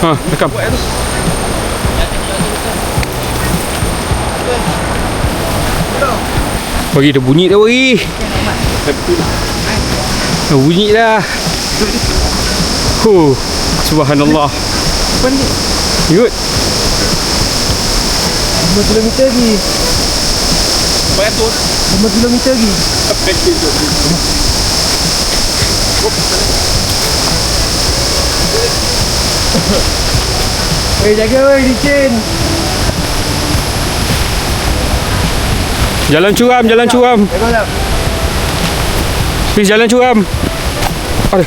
Ha, rekam. Bagi dah bunyi dah bagi. Dah bunyi dah. Subhanallah. Ikut 5 kilometer lagi. 5 kilometer lagi. Jaga weh licin. Jalan curam, jalan curam. Please, jalan curam. Aduh.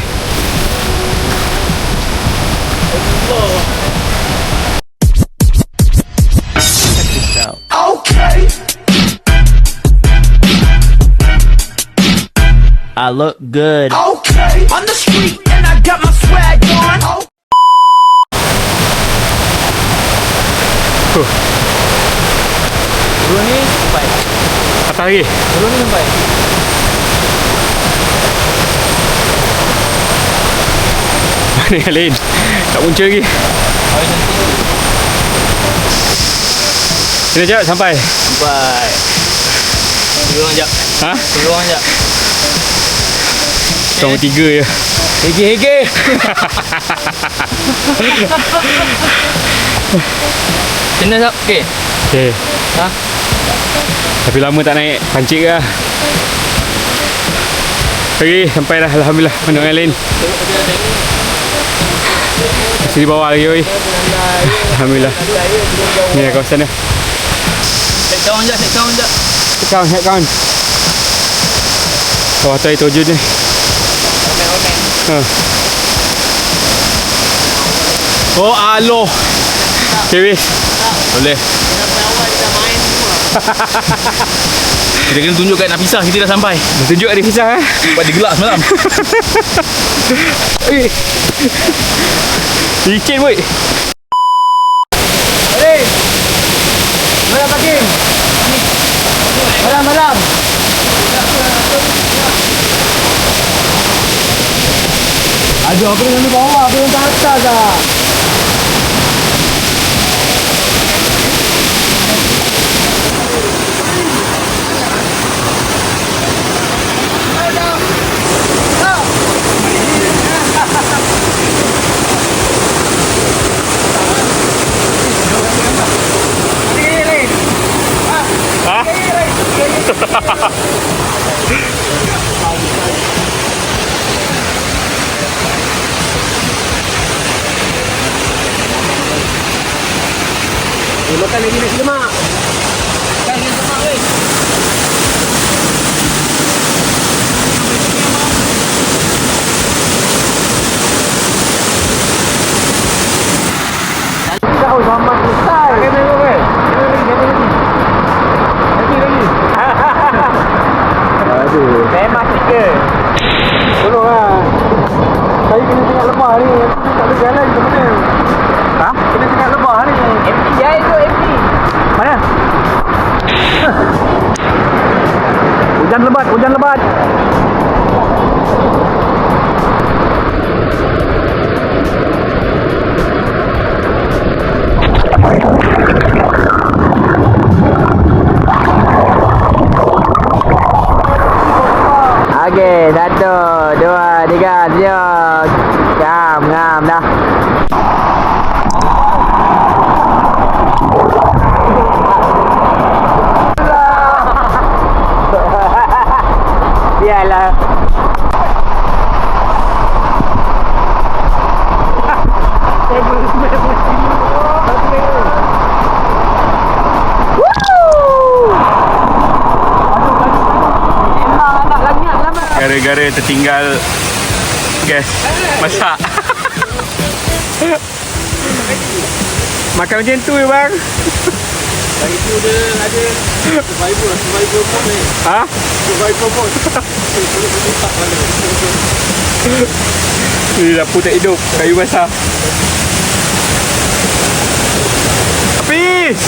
Okay. I look good. Okay. On the street and I got my swag on. Turun ni sampai. Atas lagi. Turun ni sampai. Mana yang lain? Tak punca lagi. Sini sekejap sampai. Sampai. Turun sekejap. Ha? Turun sekejap. Sama 3 je. Hege. Kena tak? Okey. Okay. Ha? Tapi lama tak naik. Pancik ke lah. Okay, sampai dah. Alhamdulillah. Mana yang lain? Masih di bawah lagi, oi. Alhamdulillah. Ni lah kawasan dia. Set kawan sekejap. Head count. Kawasan itu je ni. Ha. Oh, aloh. Okay, wis. Boleh. Kita kena tunjuk kat Nafisah kita dah sampai. Dah tunjuk ada pisah eh. Sebab dia gelak semalam. Licin boy. Hey. Mana parking? Malam. Aduh, apa yang di bawah, apa yang di atas ah. Makan lagi nasi lemak. Weh. Kau sama selesai. Kena lagi. Aduh. Memang 3. Tolonglah. Saya kena tengok lemah ni. Tak boleh jalan ke mana? Ha? Kena tengok lemah ni. MT dia itu MT. Mana? Hujan lebat. Okey, 1, 2, 3, siap. Ngam dah. Biarlah. Gara-gara tertinggal gas masak. Makan macam tu ya bang. Dari tu dia ada survivor mode ni. Ha? Survivor mode. Ni dapur tak hidup, kayu basah. Habis.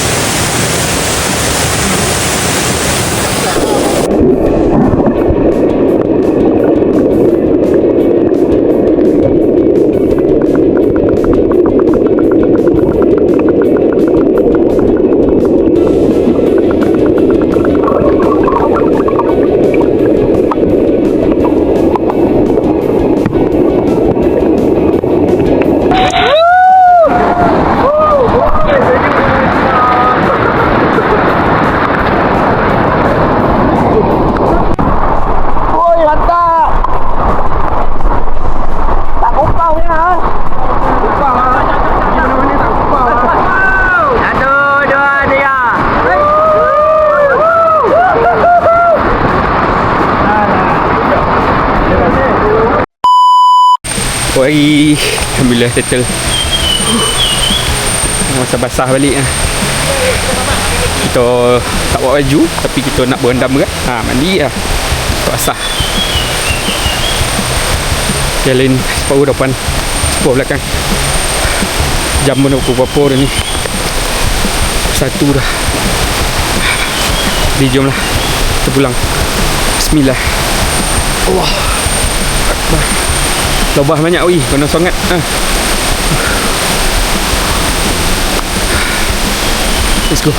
Oi, alhamdulillah settle. Masa basah balik lah. Kita tak bawa baju, tapi kita nak berendam kan. Mandi lah. Basah. Okay, lain separuh depan, separuh belakang. Jam pun dah pukul berapa dah ni? 1 dah. Jadi jomlah kita pulang. Bismillah. Allah Akbar. Lobah banyak weh, kena sangat. Let's go.